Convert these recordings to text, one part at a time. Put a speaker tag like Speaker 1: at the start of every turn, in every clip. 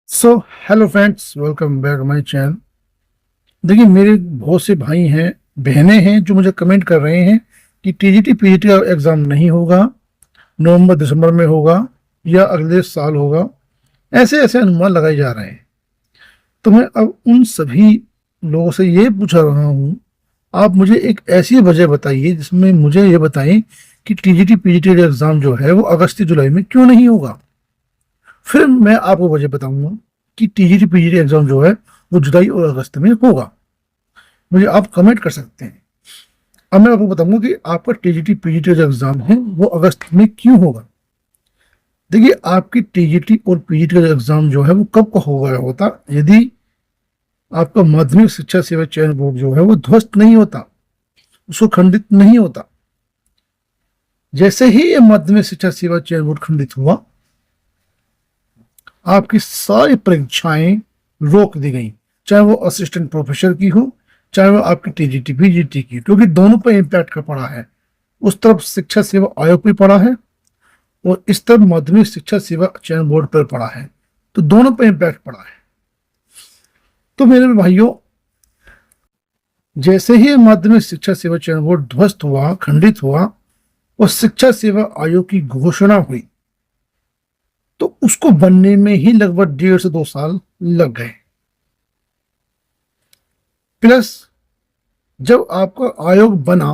Speaker 1: So hello friends, welcome back my channel. देखिए, मेरे बहुत से भाई हैं, बहनें हैं जो मुझे कमेंट कर रहे हैं कि टीजीटी पीजीटी का एग्ज़ाम नहीं होगा, नवंबर दिसंबर में होगा या अगले साल होगा। ऐसे ऐसे अनुमान लगाए जा रहे हैं। तो मैं अब उन सभी लोगों से ये पूछ रहा हूँ, आप मुझे एक ऐसी वजह बताइए जिसमें मुझे ये बताएं कि टीजीटी पीजीटी का एग्ज़ाम जो है वो अगस्त जुलाई में क्यों नहीं होगा। फिर मैं आपको वजह बताऊंगा कि टीजीटी पीजीटी एग्जाम जो है वो जुलाई और अगस्त में होगा। मुझे आप कमेंट कर सकते हैं। अब मैं आपको बताऊंगा कि आपका टीजीटी पीजीटी जो एग्जाम है वो अगस्त में क्यों होगा। देखिए, आपकी टीजीटी और पीजीटी का एग्जाम जो है वो कब का हो गया होता यदि आपका माध्यमिक शिक्षा सेवा चयन बोर्ड जो है वो ध्वस्त नहीं होता, उसको खंडित नहीं होता। जैसे ही ये माध्यमिक शिक्षा सेवा चयन बोर्ड खंडित हुआ, आपकी सारी परीक्षाएं रोक दी गई, चाहे वो असिस्टेंट प्रोफेसर की हो, चाहे वो आपकी टीजीटी पीजीटी की, क्योंकि दोनों पर इम्पैक्ट का पड़ा है। उस तरफ शिक्षा सेवा आयोग पे पड़ा है और इस तरफ माध्यमिक शिक्षा सेवा चयन बोर्ड पर पड़ा है, तो दोनों पर इम्पैक्ट पड़ा है। तो मेरे भाइयों, जैसे ही माध्यमिक शिक्षा सेवा चयन बोर्ड ध्वस्त हुआ, खंडित हुआ और शिक्षा सेवा आयोग की घोषणा हुई, तो उसको बनने में ही लगभग 1.5 से 2 साल लग गए। प्लस जब आपका आयोग बना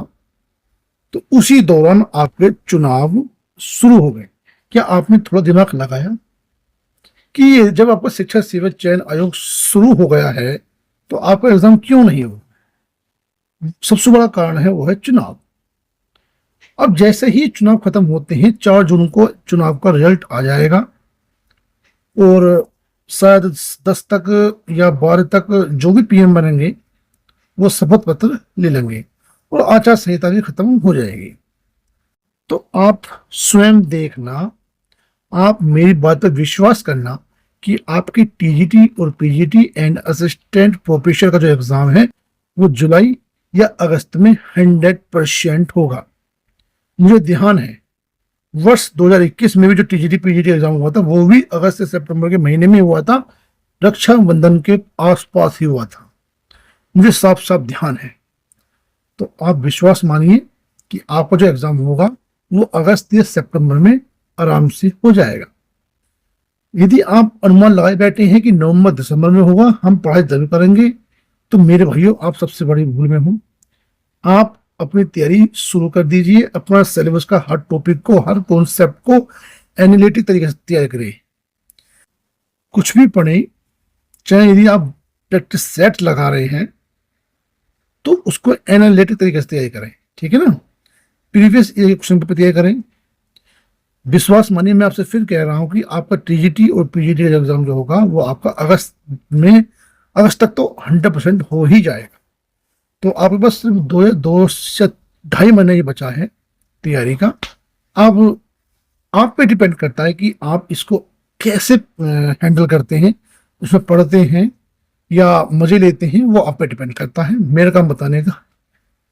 Speaker 1: तो उसी दौरान आपके चुनाव शुरू हो गए। क्या आपने थोड़ा दिमाग लगाया कि ये जब आपका शिक्षा सेवा चयन आयोग शुरू हो गया है तो आपका एग्जाम क्यों नहीं हो? सबसे बड़ा कारण है वो है चुनाव। अब जैसे ही चुनाव खत्म होते हैं, 4 जून को चुनाव का रिजल्ट आ जाएगा और शायद 10 तक या 12 तक जो भी पीएम बनेंगे वो शपथ पत्र ले लेंगे और आचार संहिता भी खत्म हो जाएगी। तो आप स्वयं देखना, आप मेरी बात पर विश्वास करना कि आपकी टीजीटी और पीजीटी एंड असिस्टेंट प्रोफेसर का जो एग्जाम है वो जुलाई या अगस्त में 100% होगा। मुझे ध्यान है, वर्ष 2021 में भी जो टीजीटी पीजीटी एग्जाम हुआ था वो भी अगस्त से सितंबर के महीने में हुआ था, रक्षाबंधन के आसपास ही हुआ था। मुझे साफ साफ ध्यान है। तो आप विश्वास मानिए कि आपका जो एग्जाम होगा वो अगस्त या सितंबर में आराम से हो जाएगा। यदि आप अनुमान लगाए बैठे हैं कि नवंबर दिसंबर में होगा, हम पढ़ाई जरूर करेंगे, तो मेरे भाइयों आप सबसे बड़ी भूल में हो। आप अपनी तैयारी शुरू कर दीजिए। अपना सिलेबस का हर टॉपिक को, हर कॉन्सेप्ट को एनालिटिक तरीके से तैयार करें। कुछ भी पढ़े, चाहे यदि आप प्रैक्टिस सेट लगा रहे हैं तो उसको एनालिटिक तरीके से तैयारी करें, ठीक है ना। प्रीवियस क्वेश्चन पेपर तैयार करें। विश्वास मानिए, मैं आपसे फिर कह रहा हूं कि आपका टीजीटी और पीजीटी का एग्जाम जो होगा वो आपका अगस्त तक तो 100% हो ही जाएगा। तो आपके पास सिर्फ 2 से 2.5 महीने ही बचा है तैयारी का। अब आप पे डिपेंड करता है कि आप इसको कैसे हैंडल करते हैं, उसमें पढ़ते हैं या मजे लेते हैं, वो आप पे डिपेंड करता है। मेरा काम बताने का,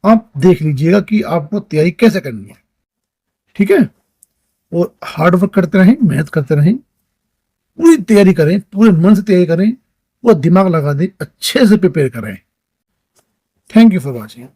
Speaker 1: आप देख लीजिएगा कि आपको तैयारी कैसे करनी है, ठीक है। और हार्ड वर्क करते रहें, मेहनत करते रहें, पूरी तैयारी करें, पूरे मन से तैयारी करें, पूरा दिमाग लगा दें, अच्छे से प्रिपेयर करें। Thank you for watching.